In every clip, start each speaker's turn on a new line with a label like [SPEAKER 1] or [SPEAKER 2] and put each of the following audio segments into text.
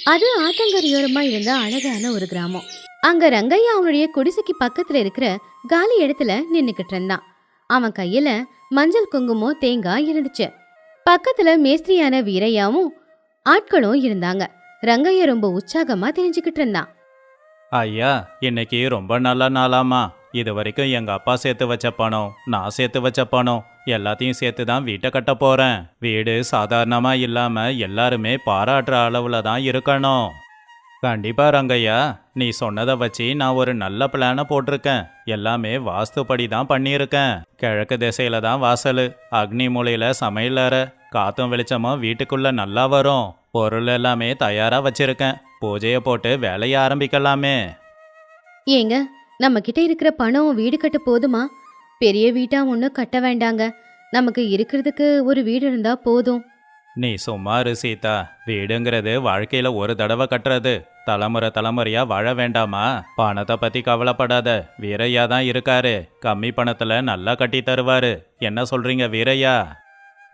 [SPEAKER 1] அது ஆத்தங்கரையோரமா இருந்த அழகான ஒரு கிராமம். அங்க ரங்கையா அவனுடைய குடிசைக்கு பக்கத்துல இருக்கிற காலி இடத்துல நின்னுக்கிட்டு இருந்தான். அவன் கையில மஞ்சள் குங்குமம் தேங்காய் இருந்துச்சு. பக்கத்துல மேஸ்திரியான வீரையாவும் ஆட்களும் இருந்தாங்க. ரங்கையா ரொம்ப உற்சாகமா தெரிஞ்சுக்கிட்டு இருந்தான்.
[SPEAKER 2] ஐயா, இன்னைக்கு ரொம்ப நல்ல நாளாமா. இது வரைக்கும் எங்க அப்பா சேர்த்து வச்ச பணம், நான் சேர்த்து வச்ச பணம் எல்லாத்தையும் சேர்த்து தான் வீட்டை கட்ட போறேன். வீடு சாதாரணமா இல்லாம எல்லாருமே பாராட்டுற அளவுல தான் இருக்கணும். கண்டிப்பா ரங்கையா, நீ சொன்னதை வச்சு நான் ஒரு நல்ல பிளானை போட்டிருக்கேன். எல்லாமே வாஸ்துப்படி தான் பண்ணியிருக்கேன். கிழக்கு திசையில தான் வாசல், அக்னி மூலையில சமையல் அறை, காத்தும் வெளிச்சமும் வீட்டுக்குள்ள நல்லா வரும். பொருள் எல்லாமே தயாரா வச்சிருக்கேன். பூஜையை போட்டு வேலையை ஆரம்பிக்கலாமே.
[SPEAKER 1] ஏங்க, நம்ம கிட்ட இருக்கிற பணம் வீடு கட்ட போதுமா? பெரிய வீட்டா ஒன்னும் கட்ட வேண்டாங்க. நமக்கு இருக்கிறதுக்கு ஒரு வீடு இருந்தா போதும்.
[SPEAKER 2] நீ சும்மா இரு சீதா. வீடுங்கிறது வாழ்க்கையில ஒரு தடவை கட்டுறது. தலைமுறை தலைமுறையா வாழ வேண்டாமா? பணத்தை பத்தி கவலைப்படாத. வீரையா தான் இருக்காரு. கம்மி பணத்துல நல்லா கட்டி தருவாரு. என்ன சொல்றீங்க வீரையா?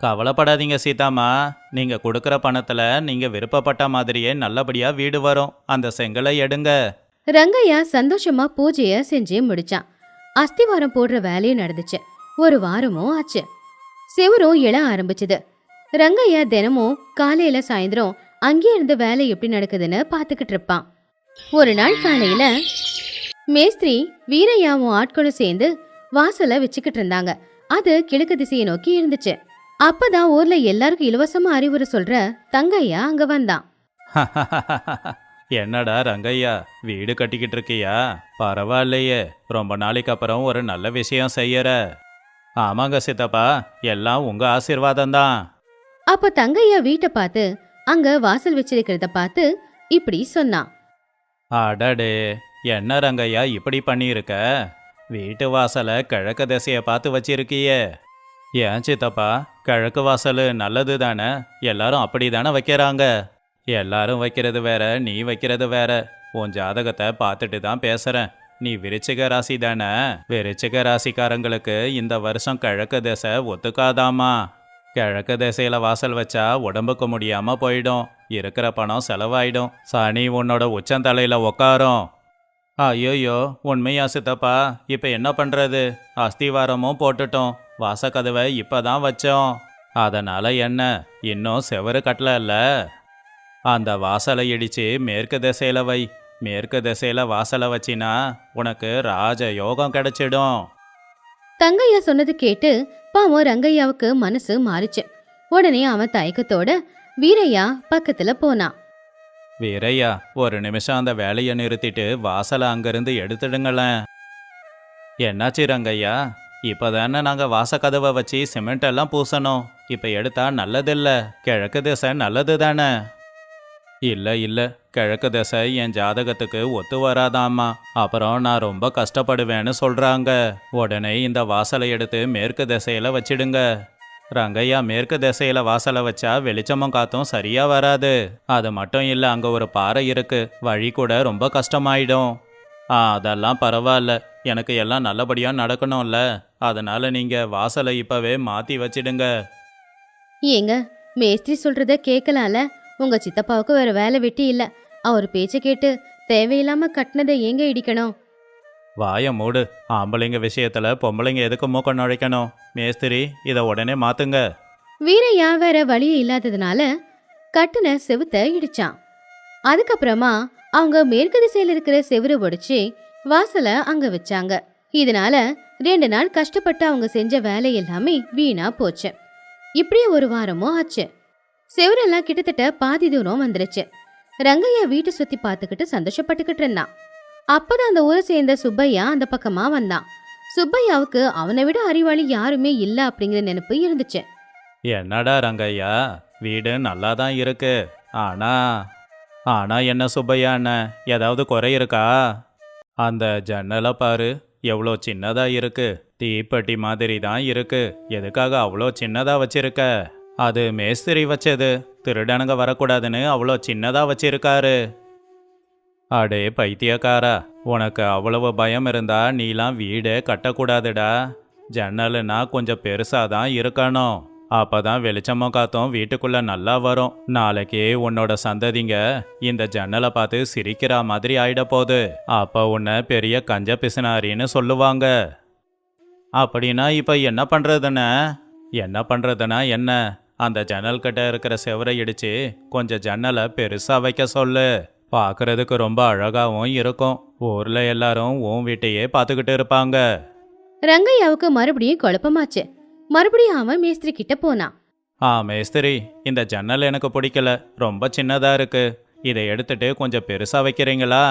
[SPEAKER 2] கவலைப்படாதீங்க சீதாமா. நீங்க கொடுக்கற பணத்துல நீங்க விருப்பப்பட்ட மாதிரியே நல்லபடியா வீடு வரும். அந்த செங்கலை எடுங்க.
[SPEAKER 1] ரங்கையா சந்தோஷமா பூஜைய செஞ்சு முடிச்சான். அஸ்திவாரம் போடுற வேலையும் நடந்துச்சு. ஒரு வாரமும் ஆச்சு. செவரும் எழ ஆரம்பிச்சுது. ரங்கையா தினமும் காலையில சாயந்தரம் அங்கே இருந்து வேலை எப்படி நடக்குதுன்னு பாத்துக்கிட்டு இருப்பான். ஒரு நாள் காலையில மேஸ்திரி வீரையாவும் ஆட்களும் சேர்ந்து வாசல வச்சுக்கிட்டு இருந்தாங்க. அது கிழக்கு திசையை நோக்கி இருந்துச்சு. அப்பதான் ஊர்ல எல்லாருக்கும் இலவசமா அறிவுரை சொல்ற தங்கையா அங்க வந்தான்.
[SPEAKER 2] என்னடா ரங்கையா, வீடு கட்டிக்கிட்டு இருக்கியா? பரவாயில்லையே, ரொம்ப நாளைக்கு அப்புறம் ஒரு நல்ல விஷயம் செய்யற. ஆமாங்க சித்தப்பா, எல்லாம் உங்க ஆசீர்வாதம் தான்.
[SPEAKER 1] அப்ப தங்கையா வீட்டை பார்த்து அங்க வாசல் வச்சிருக்கிறத பார்த்து இப்படி சொன்னான்.
[SPEAKER 2] அடடே, என்ன ரங்கையா இப்படி பண்ணியிருக்க? வீட்டு வாசலை கிழக்கு திசையை பார்த்து வச்சிருக்கியே. ஏன் சித்தப்பா, கிழக்கு வாசல் நல்லது தானே? எல்லாரும் அப்படி தானே வைக்கிறாங்க. எல்லாரும் வைக்கிறது வேற, நீ வைக்கிறது வேற. உன் ஜாதகத்தை பார்த்துட்டு தான் பேசுறேன். நீ விருச்சிக ராசி தானே? விருச்சிக ராசிக்காரங்களுக்கு இந்த வருஷம் கிழக்கு திசை ஒத்துக்காதாமா. கிழக்கு திசையில வாசல் வச்சா உடம்புக்கு முடியாம போயிடும். இருக்கிற பணம் செலவாயிடும். சனி உன்னோட உச்சந்தலையில உக்காரும். ஐயோயோ, உண்மையா சித்தப்பா? இப்ப என்ன பண்றது? அஸ்திவாரமும் போட்டுட்டோம், வாசக்கதவை இப்பதான் வச்சோம். அதனால என்ன, இன்னும் செவரு கட்டல. அந்த வாசலை இடிச்சு மேற்கு திசையில வை. மேற்கு திசையில வாசலை வச்சினா உனக்கு ராஜ யோகம் கிடைச்சிடும்.
[SPEAKER 1] தங்கையா சொன்னது கேட்டு பாவம் ரங்கையாவுக்கு மனசு மாறிச்சு. உடனே அவன் தயக்கத்தோட வீரையா பக்கத்துல போனான்.
[SPEAKER 2] வீரையா, ஒரு நிமிஷம் அந்த வேலையை நிறுத்திட்டு வாசலை அங்கிருந்து எடுத்துடுங்களேன். என்னாச்சு ரங்கையா? இப்பதானே நாங்க வாசக்கதவை வச்சு சிமெண்ட் எல்லாம் பூசணும். இப்ப எடுத்தா நல்லதில்ல. கிழக்கு திசை நல்லது தானே? இல்ல இல்ல, கிழக்கு திசை என் ஜாதகத்துக்கு ஒத்து வராதாமா. அப்புறம் நான் ரொம்ப கஷ்டப்படுவேன்னு சொல்றாங்க. உடனே இந்த வாசலை எடுத்து மேற்கு திசையில வச்சிடுங்க. ரங்கையா, மேற்கு திசையில வாசலை வச்சா வெளிச்சமும் காத்தும் சரியா வராது. அது மட்டும் இல்ல, அங்க ஒரு பாறை இருக்கு. வழி கூட ரொம்ப கஷ்டமாயிடும். அதெல்லாம் பரவாயில்ல, எனக்கு எல்லாம் நல்லபடியா நடக்கணும்ல. அதனால நீங்க வாசலை இப்பவே மாத்தி வச்சிடுங்க.
[SPEAKER 1] ஏங்க, மேஸ்திரி சொல்றத கேட்கலாம்ல? உங்க சித்தப்பாவுக்கு வேற வேலை வெட்டி இல்ல. அவர் பேச்ச கேட்டு தேவையில்லாம கட்டினதை ஏங்க இடிக்கணும்?
[SPEAKER 2] வாய மூடு. ஆம்பளைங்க விஷயத்துல பொம்பளைங்க எதுக்கு மூக்கம் நுழைக்கணும்? மேஸ்திரி, இதை உடனே மாத்துங்க.
[SPEAKER 1] வீரையா வேற வழியே இல்லாததுனால கட்டுன செவுத்த இடிச்சான். அதுக்கப்புறமா அவங்க மேற்கு திசையில இருக்கிற செவுரு ஒடிச்சு வாசல அங்க வச்சாங்க. இதனால 2 நாள் கஷ்டப்பட்டு அவங்க செஞ்ச வேலை எல்லாமே வீணா போச்சு. இப்படியே ஒரு வாரமும் ஆச்சு. செவரெல்லாம் கிட்டத்தட்ட பாதி தூரம் வந்துருச்சு. ரங்கையா வீட்டை சுத்தி பார்த்துக்கிட்டு சந்தோஷப்பட்டுக்கிட்டு இருந்தான். அப்பதான் அந்த ஊரை சேர்ந்த சுப்பையா அந்த பக்கமா வந்தான். சுப்பையாவுக்கு அவனை விட அறிவாளி யாருமே இல்ல அப்படிங்கிற நினைப்பு இருந்துச்சு.
[SPEAKER 2] என்னடா ரங்கையா, வீடு நல்லா தான் இருக்கு. ஆனா ஆனா என்ன சுப்பையா அண்ணன், ஏதாவது குறை இருக்கா? அந்த ஜன்னலை பாரு, எவ்வளோ சின்னதா இருக்கு. தீப்பெட்டி மாதிரி தான் இருக்கு. எதுக்காக அவ்வளோ சின்னதா வச்சிருக்க? அது மேஸ்திரி வச்சது. திருடனுங்க வரக்கூடாதுன்னு அவ்வளோ சின்னதா வச்சிருக்காரு. அடே பைத்தியக்காரா, உனக்கு அவ்வளவு பயம் இருந்தா நீலாம் வீடே கட்டக்கூடாதுடா. ஜன்னலுன்னா கொஞ்சம் பெருசாதான் இருக்கணும். அப்பதான் வெளிச்சமும் காத்தும் வீட்டுக்குள்ள நல்லா வரும். நாளைக்கு உன்னோட சந்ததிங்க இந்த ஜன்னலை பார்த்து சிரிக்கிற மாதிரி ஆயிட போகுது. அப்ப உன்னை பெரிய கஞ்ச பிசுனாரின்னு சொல்லுவாங்க. அப்படின்னா இப்ப என்ன பண்றதுன்னு? என்ன பண்றதுன்னா என்ன, அந்த ஜன்னல் கிட்ட இருக்கிற செவரை இடிச்சு கொஞ்சம் ஜன்னலை பெருசா வைக்க சொல்லு. பார்க்கறதுக்கு ரொம்ப அழகாவும் இருக்கும். ஊர்ல எல்லாரும் உன் வீட்டையே பார்த்துக்கிட்டு இருப்பாங்க.
[SPEAKER 1] ரங்கையாவுக்கு மறுபடியும் குழப்பமாச்சு. மறுபடியும் அவன் மேஸ்திரி கிட்ட போனான்.
[SPEAKER 2] மேஸ்திரி, இந்த ஜன்னல் எனக்கு பிடிக்கல, ரொம்ப சின்னதா இருக்கு. இதை எடுத்துட்டு கொஞ்சம் பெருசா வைக்கிறீங்களா?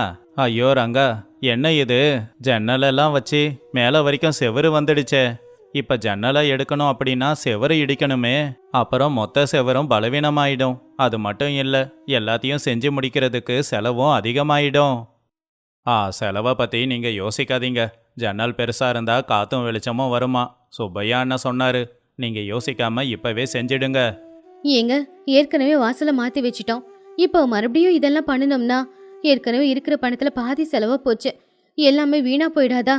[SPEAKER 2] ஐயோ ரங்கா, என்ன இது, ஜன்னலெல்லாம் வச்சு மேலே வரைக்கும் செவுரு வந்துடுச்சே. இப்ப ஜன்னலை எடுக்கணும் அப்படின்னா செவரு இடிக்கணுமே. அப்புறம் மொத்த செவரும் பலவீனமாயிடும். அது மட்டும் இல்லை, எல்லாத்தையும் செஞ்சு முடிக்கிறதுக்கு செலவும் அதிகமாயிடும். செலவை பத்தி நீங்க யோசிக்காதீங்க. ஜன்னல் பெருசா இருந்தா காத்தும் வெளிச்சமும் வருமா, சுப்பையா அண்ணா சொன்னாரு. நீங்க யோசிக்காம இப்பவே செஞ்சிடுங்க.
[SPEAKER 1] ஏங்க, ஏற்கனவே வாசலை மாத்தி வச்சிட்டோம். இப்போ மறுபடியும் இதெல்லாம் பண்ணணும்னா ஏற்கனவே இருக்கிற பணத்துல பாதி செலவா போச்சு. எல்லாமே வீணா போயிடாதா?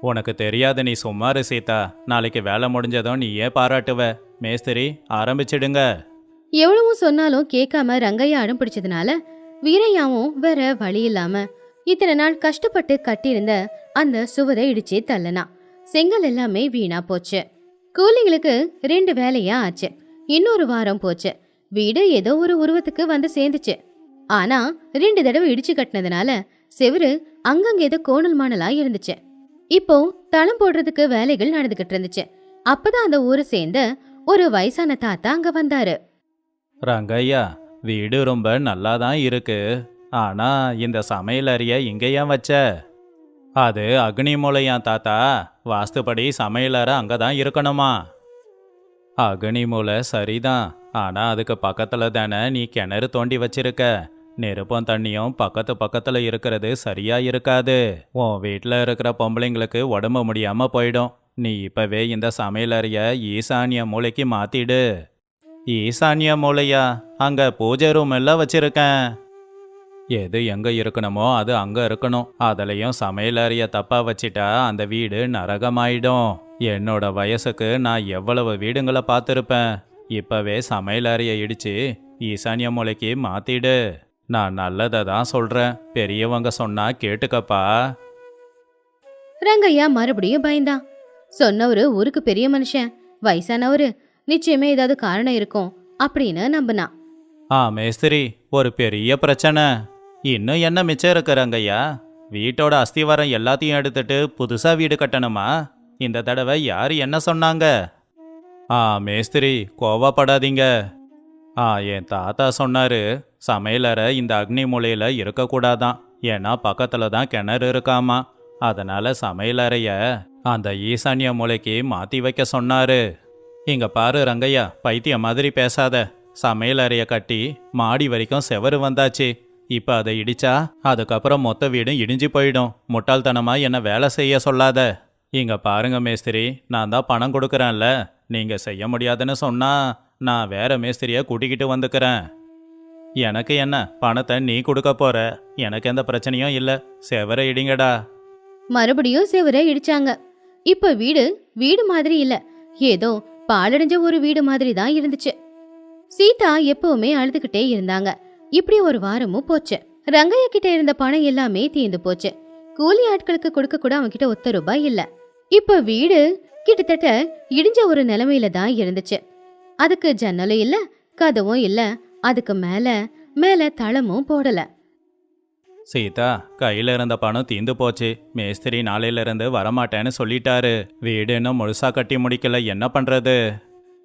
[SPEAKER 2] உனக்கு தெரியாது, நீ சும்மாரு சீதா. நாளைக்கு வேலை முடிஞ்சதும் நீ ஏன் பாராட்டுவ. மேஸ்திரி, ஆரம்பிச்சிடுங்க.
[SPEAKER 1] எவ்வளவும் சொன்னாலும் கேட்காம ரங்கையா அடம் பிடிச்சதுனால வீரையாவும் வேற வழி இல்லாம இத்தனை நாள் கஷ்டப்பட்டு கட்டியிருந்த அந்த சுவரை இடிச்சு தள்ளனா. செங்கல் எல்லாமே வீணா போச்சு. கூலிங்களுக்கு 2 வேலையா ஆச்சு. இன்னொரு வாரம் போச்சு. வீடு ஏதோ ஒரு உருவத்துக்கு வந்து சேர்ந்துச்சு. ஆனா 2 தடவை இடிச்சு கட்டினதுனால செவுரு அங்கங்க ஏதோ கோணல் மாணலா இருந்துச்சு. இப்போ தளம் போடுறதுக்கு வேலைகள் நடந்துகிட்டு இருந்துச்சு. அப்பதான் அந்த ஊரை சேர்ந்த ஒரு வயசான தாத்தா அங்க வந்தாரு.
[SPEAKER 2] ரங்கையா, வீடு ரொம்ப நல்லா தான் இருக்கு. ஆனா இந்த சமையல் அறைய இங்க ஏன் வச்ச? அது அக்னி மூலையாம் தாத்தா. வாஸ்துபடி சமையலறை அங்கதான் இருக்கணுமா? அக்னி மூலை சரிதான். ஆனா அதுக்கு பக்கத்துல தானே நீ கிணறு தோண்டி வச்சிருக்க. நெருப்பும் தண்ணியும் பக்கத்து பக்கத்துல இருக்கிறது சரியா இருக்காது. உன் வீட்டில் இருக்கிற பொம்பளைங்களுக்கு உடம்பு முடியாம போயிடும். நீ இப்பவே இந்த சமையலறைய ஈசானிய மூலைக்கு மாத்திடு. ஈசானிய மூலையா? அங்க பூஜை ரூம் எல்லாம் வச்சிருக்கேன். எது எங்க இருக்கணுமோ அது அங்க இருக்கணும். அதுலயும் சமையலறைய தப்பா வச்சிட்டா அந்த வீடு நரகமாயிடும். என்னோட வயசுக்கு நான் எவ்வளவு வீடுங்களை பார்த்துருப்பேன். இப்பவே சமையலறைய இடிச்சு ஈசானிய மூலைக்கு மாத்திடு. நான் நல்லதை தான் சொல்றேன். பெரியவங்க சொன்னா கேட்டுக்கப்பா.
[SPEAKER 1] ரங்கையா மறுபடியும் பயந்தான். சொன்னவரு ஊருக்கு பெரிய மனுஷன், வயசானவரு, நிச்சயமே ஏதாவது காரணம் இருக்கும் அப்படின்னு நம்பினான்.
[SPEAKER 2] மேஸ்திரி, ஒரு பெரிய பிரச்சனை. இன்னும் என்ன மிச்சம் இருக்கிறாங்கய்யா? வீட்டோட அஸ்திவாரம் எல்லாத்தையும் எடுத்துட்டு புதுசா வீடு கட்டணுமா? இந்த தடவை யாரு என்ன சொன்னாங்க? மேஸ்திரி, கோவப்படாதீங்க. என் தாத்தா சொன்னாரு, சமையலறை இந்த அக்னி மூலையில இருக்கக்கூடாதான். ஏன்னா பக்கத்துல தான் கிணறு இருக்காமா. அதனால சமையலறைய அந்த ஈசானிய மூலைக்கு மாத்தி வைக்க சொன்னாரு. இங்க பாரு ரங்கையா, பைத்தியம் மாதிரி பேசாத. சமையலறைய கட்டி மாடி வரைக்கும் செவரு வந்தாச்சு. இப்ப அதை இடிச்சா அதுக்கப்புறம் மொத்த வீடும் இடிஞ்சு போயிடும். முட்டாள்தனமா என்ன வேலை செய்ய சொல்லாத. இங்க பாருங்க மேஸ்திரி, நான் தான் பணம் கொடுக்கறேன்ல. நீங்க செய்ய முடியாதுன்னு சொன்னா நான் வேற மேஸ்திரியை கூட்டிக்கிட்டு வந்துக்கிறேன். எனக்கு என்ன, பணத்தை நீ கொடுக்க போற. எனக்கு எந்த பிரச்சனையும் இல்லை. செவரை இடிங்கடா.
[SPEAKER 1] மறுபடியும் செவரை இடிச்சாங்க. இப்ப வீடு வீடு மாதிரி இல்ல, ஏதோ பாழடைஞ்ச ஒரு வீடு மாதிரி தான் இருந்துச்சு. சீதா எப்பவுமே அழுதுகிட்டே இருந்தாங்க. இப்படி ஒரு வாரமும் போச்சு. ரங்கையா கிட்ட இருந்த பணம் எல்லாமே தீர்ந்து போச்சு. கூலி ஆட்களுக்கு கொடுக்க கூட அவங்க கிட்ட ₹1 இல்ல. இப்ப வீடு கிட்டத்தட்ட இடிஞ்ச ஒரு நிலைமையில தான் இருந்துச்சு. அதுக்கு ஜன்னலும் இல்ல, கதவும் இல்ல. அதுக்கு மேல மேல தளமும் போடல.
[SPEAKER 2] சீதா, கையில இருந்த பணம் தீந்து போச்சு. மேஸ்திரி நாளையில இருந்து வரமாட்டேன்னு சொல்லிட்டாரு. வீடு இன்னும் முழுசா கட்டி முடிக்கல. என்ன பண்றது?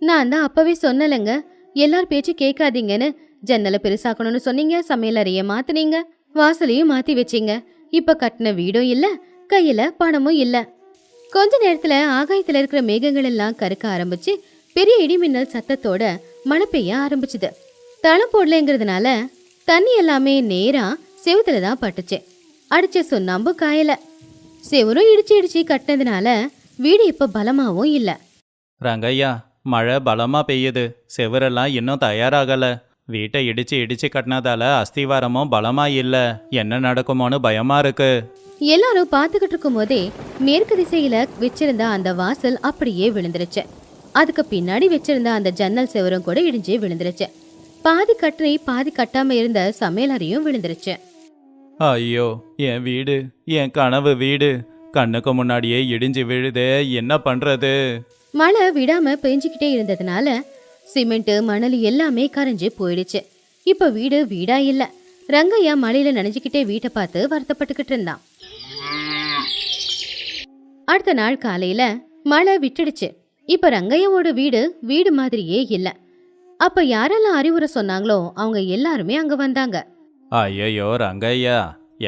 [SPEAKER 1] நான் தான் அப்பவே சொன்னலங்க, எல்லார் பேச்சு கேட்காதீங்கன்னு. ஜன்னலை பெருசாக்கணும்னு சொன்னீங்க, சமையலறைய மாத்துனீங்க, வாசலையும் மாத்தி வச்சீங்க. இப்ப கட்டின வீடும் இல்ல, கையில பணமும் இல்ல. கொஞ்ச நேரத்துல ஆகாயத்துல இருக்கிற மேகங்கள் எல்லாம் கருக்க ஆரம்பிச்சு பெரிய இடிமின்னல் சத்தத்தோட மழை பெய்ய ஆரம்பிச்சுது. தளம் போடலங்கிறதுனால தண்ணி எல்லாமே நேரா செவுத்துல தான் பட்டுச்சு. அடிச்ச சுண்ணாம்பு காயல. செவரும் இடிச்சு இடிச்சு கட்டினதுனால வீடு இப்ப பலமாவும் இல்ல.
[SPEAKER 2] ரங்கையா, மழை பலமா பெய்யுது. செவரெல்லாம் இன்னும் தயாராகல. வீட்டை இடிச்சு இடிச்சு கட்டினதால அஸ்திவாரமும் பலமா இல்ல. என்ன நடக்குமோன்னு பயமா இருக்கு.
[SPEAKER 1] எல்லாரும் பாத்துக்கிட்டு இருக்கும் போதே மேற்கு திசையில வச்சிருந்த அந்த வாசல் அப்படியே விழுந்துருச்சு. அதுக்கு பின்னாடி வச்சிருந்த அந்த ஜன்னல் செவரும் கூட இடிஞ்சு விழுந்துருச்சு. பாதி கட்டணை பாதி கட்டாம இருந்த சமையல் அறையும் விழுந்துருச்சு.
[SPEAKER 2] ஐயோ, என் வீடு, என் கனவு வீடு கண்ணுக்கு முன்னாடியே இடிஞ்சு விழுதே, என்ன பண்றது?
[SPEAKER 1] மழை விடாம பெஞ்சுக்கிட்டே இருந்ததுனால சிமெண்ட் மணல் எல்லாமே கரைஞ்சு போயிடுச்சு. இப்ப வீடு வீடா இல்ல. ரங்கையா மழையில நனைஞ்சுக்கிட்டே வீட்டை பார்த்து வருத்தப்பட்டுக்கிட்டு இருந்தான். அடுத்த நாள் காலையில மழை விட்டுடுச்சு. இப்ப ரங்கையாவோட வீடு வீடு மாதிரியே இல்ல. அப்ப யாரெல்லாம் அறிவுரை சொன்னாங்களோ அவங்க எல்லாருமே அங்க வந்தாங்க.
[SPEAKER 2] ஐயோ ரங்கையா,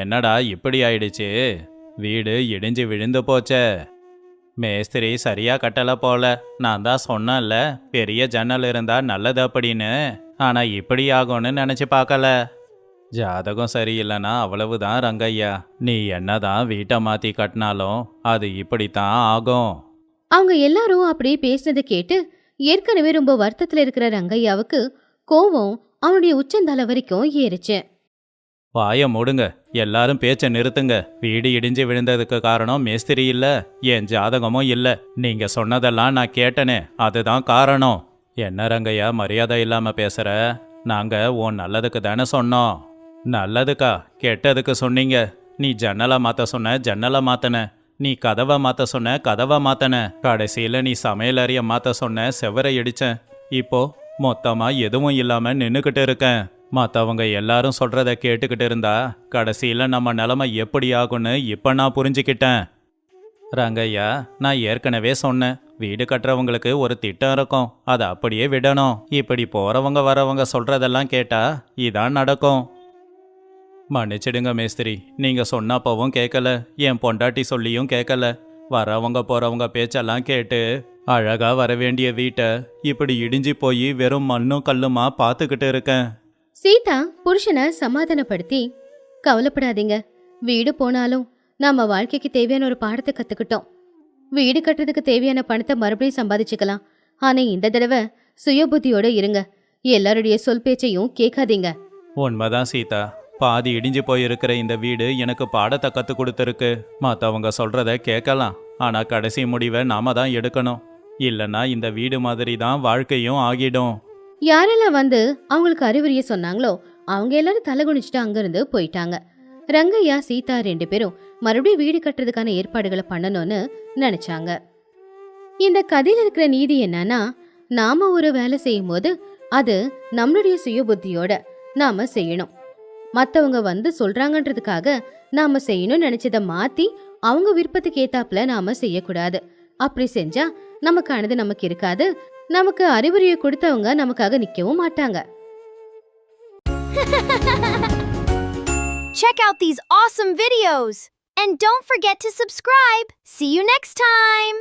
[SPEAKER 2] என்னடா இப்படி ஆயிடுச்சு? வீடு இடிஞ்சு விழுந்து போச்சே. மேஸ்திரி சரியா கட்டல போல. நான் தான் சொன்னேன்ல, பெரிய ஜன்னல் இருந்தா நல்லது அப்படின்னு. ஆனா இப்படி ஆகும்னு நினைச்சு பார்க்கல. ஜாதகம் சரியில்லைன்னா அவ்வளவுதான் ரங்கையா. நீ என்னதான் வீட்டை மாத்தி கட்டினாலும் அது இப்படித்தான் ஆகும்.
[SPEAKER 1] அவங்க எல்லாரும் அப்படி பேசினதை கேட்டு ஏற்கனவே ரொம்ப வருத்தத்துல இருக்கிற ரங்கையாவுக்கு கோவம் அவனுடைய உச்சந்தலை வரைக்கும் ஏறிச்சு.
[SPEAKER 2] வாய மூடுங்க, எல்லாரும் பேச்ச நிறுத்துங்க. வீடு இடிஞ்சு விழுந்ததுக்கு காரணம் மேஸ்திரி இல்ல, என் ஜாதகமும் இல்ல. நீங்க சொன்னதெல்லாம் நான் கேட்டனே, அதுதான் காரணம். என்ன ரங்கையா மரியாதை இல்லாம பேசுற? நாங்க உன் நல்லதுக்கு தானே சொன்னோம். நல்லதுக்கா? கெட்டதுக்கு சொன்னீங்க. நீ ஜன்னலை மாத்த சொன்ன, ஜன்னலை மாத்தன. நீ கதவை மாத்த சொன்ன, கதவை மாத்தன. கடைசியில நீ சமையல் அறைய மாத்த சொன்ன, செவரை இடிச்சேன். இப்போ மொத்தமா எதுவும் இல்லாம நின்னுக்கிட்டு இருக்கேன். மற்றவங்க எல்லாரும் சொல்றத கேட்டுக்கிட்டு இருந்தா கடைசியில நம்ம நிலைமை எப்படி ஆகும்னு இப்ப நான் புரிஞ்சுக்கிட்டேன். ரங்கையா, நான் ஏற்கனவே சொன்னேன், வீடு கட்டுறவங்களுக்கு ஒரு திட்டம் இருக்கும், அதை அப்படியே விடணும். இப்படி போறவங்க வரவங்க சொல்றதெல்லாம் கேட்டா இதான் நடக்கும். மன்னிச்சிடுங்க மேஸ்திரி, நீங்க சொன்னப்பவும் கேட்கல, என் பொண்டாட்டி சொல்லியும் கேட்கல. வரவங்க போறவங்க பேச்செல்லாம் கேட்டு அழகா வர வேண்டிய வீட்டை இப்படி இடிஞ்சு போய் வெறும் மண்ணும் கல்லுமா பார்த்துக்கிட்டு இருக்கேன்.
[SPEAKER 1] சீதா புருஷனை சமாதானப்படுத்தி, கவலைப்படாதீங்க, வீடு போனாலும் நம்ம வாழ்க்கைக்கு தேவையான ஒரு பாடத்தை கத்துக்கிட்டோம். வீடு கட்டுறதுக்கு தேவையான பணத்தை மறுபடியும் சம்பாதிச்சுக்கலாம். ஆனா இந்த தடவை சுயபுத்தியோட இருங்க. எல்லாருடைய சொல் பேச்சையும் கேட்காதீங்க.
[SPEAKER 2] உண்மைதான் சீதா, பாதி இடிஞ்சு போயிருக்கிற இந்த வீடு எனக்கு பாடத்தை கத்து கொடுத்துருக்கு. மற்றவங்க சொல்றத கேட்கலாம், ஆனா கடைசி முடிவை நாம தான் எடுக்கணும். இல்லைன்னா இந்த வீடு மாதிரி தான் வாழ்க்கையும் ஆகிடும்.
[SPEAKER 1] யாரெல்லாம் வந்து அவங்களுக்கு அறிவுரைய சொன்னாங்களோ அவங்க எல்லாரும் தலை குனிச்சுட்டு அங்கிருந்து போயிட்டாங்க. ரங்கையா சீதா 2 பேரும் மறுபடியும் வீடு கட்டுறதுக்கான ஏற்பாடுகளை பண்ணணும்னு நினைச்சாங்க. இந்த கதையில இருக்கிற நீதி என்னன்னா, நாம ஒரு வேலை செய்யும் போது அது நம்மளுடைய சுய புத்தியோட நாம செய்யணும். மத்தவங்க வந்து சொல்றாங்கன்றதுக்காக நாம செய்யணும்னு நினைச்சதை மாத்தி அவங்க விருப்பத்துக்கு ஏத்தாப்புல நாம செய்யக்கூடாது. அப்படி செஞ்சா நமக்கானது நமக்கு இருக்காது. நமக்கு அறிவுரையை கொடுத்தவங்க நமக்காக நிக்கவும் மாட்டாங்க.
[SPEAKER 3] Check out these awesome videos and don't forget to subscribe. See you next time.